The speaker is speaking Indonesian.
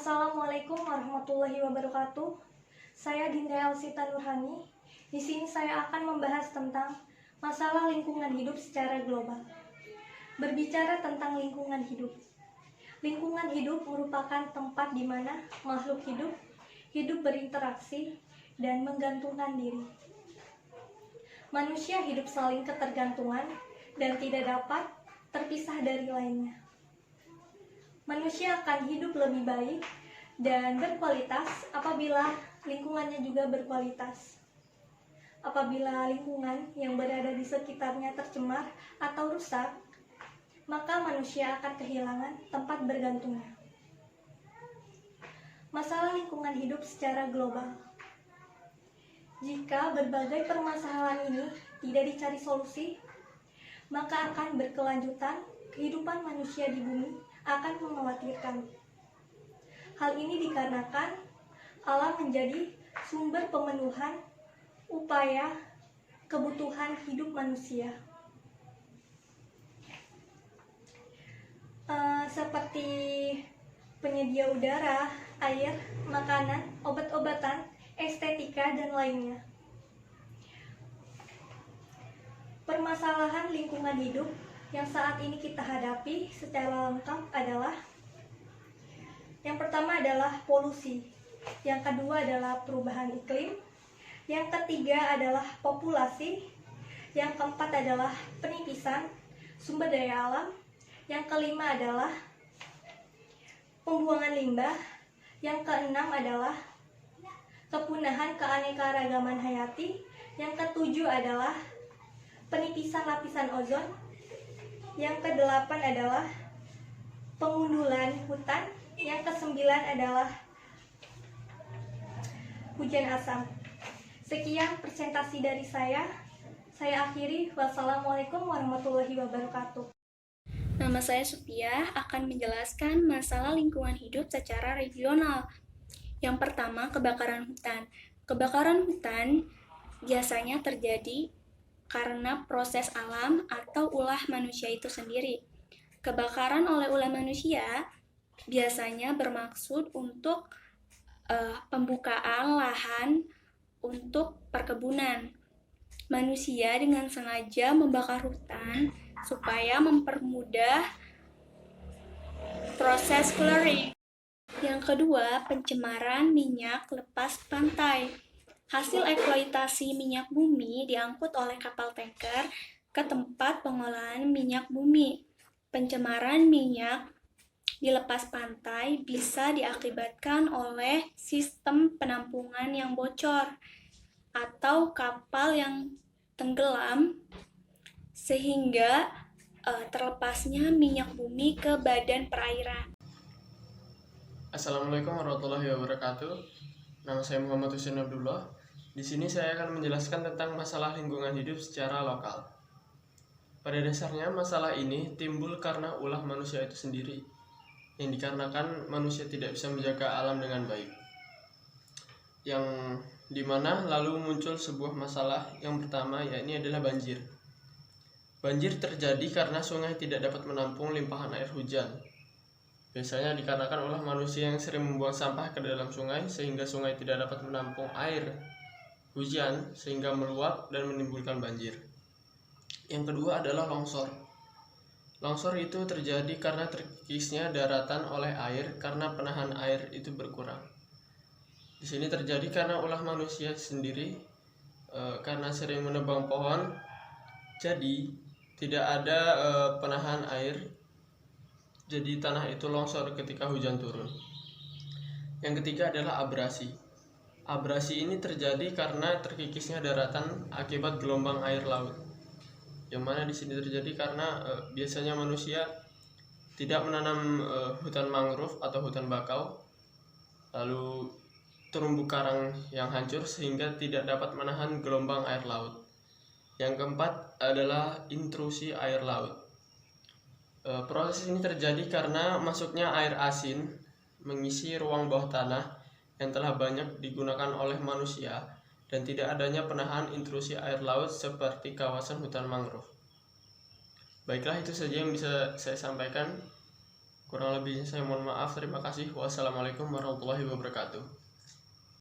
Assalamualaikum warahmatullahi wabarakatuh. Saya Dinda Elsita Nurhani. Di sini saya akan membahas tentang masalah lingkungan hidup secara global. Berbicara tentang lingkungan hidup. Lingkungan hidup merupakan tempat di mana makhluk hidup berinteraksi dan menggantungkan diri. Manusia hidup saling ketergantungan dan tidak dapat terpisah dari lainnya. Manusia akan hidup lebih baik dan berkualitas apabila lingkungannya juga berkualitas. Apabila lingkungan yang berada di sekitarnya tercemar atau rusak, maka manusia akan kehilangan tempat bergantungnya. Masalah lingkungan hidup secara global. Jika berbagai permasalahan ini tidak dicari solusi, maka akan berkelanjutan kehidupan manusia di bumi akan mengkhawatirkan. Hal ini dikarenakan alam menjadi sumber pemenuhan upaya kebutuhan hidup manusia. Seperti penyedia udara, air, makanan, obat-obatan, estetika, dan lainnya. Permasalahan lingkungan hidup yang saat ini kita hadapi secara lengkap adalah: yang pertama adalah polusi, yang kedua adalah perubahan iklim, yang ketiga adalah populasi, yang keempat adalah penipisan sumber daya alam, yang kelima adalah pembuangan limbah, yang keenam adalah kepunahan keanekaragaman hayati, yang ketujuh adalah penipisan lapisan ozon, yang kedelapan adalah pengundulan hutan, yang kesembilan adalah hujan asam. Sekian presentasi dari saya akhiri. Wassalamualaikum warahmatullahi wabarakatuh. Nama saya Supiah akan menjelaskan masalah lingkungan hidup secara regional. Yang pertama, kebakaran hutan. Kebakaran hutan biasanya terjadi karena proses alam atau ulah manusia itu sendiri. Kebakaran oleh ulah manusia biasanya bermaksud untuk pembukaan lahan untuk perkebunan. Manusia dengan sengaja membakar hutan supaya mempermudah proses clearing. Yang kedua, pencemaran minyak lepas pantai. Hasil eksploitasi minyak bumi diangkut oleh kapal tanker ke tempat pengolahan minyak bumi. Pencemaran minyak di lepas pantai bisa diakibatkan oleh sistem penampungan yang bocor atau kapal yang tenggelam sehingga terlepasnya minyak bumi ke badan perairan. Assalamualaikum warahmatullahi wabarakatuh. Nama saya Muhammad Husain Abdullah. Di sini saya akan menjelaskan tentang masalah lingkungan hidup secara lokal. Pada dasarnya masalah ini timbul karena ulah manusia itu sendiri, yang dikarenakan manusia tidak bisa menjaga alam dengan baik. Yang dimana lalu muncul sebuah masalah yang pertama, yakni adalah banjir. Banjir terjadi karena sungai tidak dapat menampung limpahan air hujan. Biasanya dikarenakan ulah manusia yang sering membuang sampah ke dalam sungai sehingga sungai tidak dapat menampung air hujan sehingga meluap dan menimbulkan banjir. Yang kedua adalah longsor. Longsor itu terjadi karena terkikisnya daratan oleh air karena penahan air itu berkurang. Di sini terjadi karena ulah manusia sendiri, karena sering menebang pohon, jadi tidak ada penahan air. Jadi tanah itu longsor ketika hujan turun. Yang ketiga adalah abrasi. Abrasi ini terjadi karena terkikisnya daratan akibat gelombang air laut. Yang mana di sini terjadi karena biasanya manusia tidak menanam hutan mangrove atau hutan bakau, lalu terumbu karang yang hancur sehingga tidak dapat menahan gelombang air laut. Yang keempat adalah intrusi air laut. Proses ini terjadi karena masuknya air asin mengisi ruang bawah tanah yang telah banyak digunakan oleh manusia dan tidak adanya penahan intrusi air laut seperti kawasan hutan mangrove. Baiklah, itu saja yang bisa saya sampaikan. Kurang lebihnya saya mohon maaf. Terima kasih. Wassalamualaikum warahmatullahi wabarakatuh.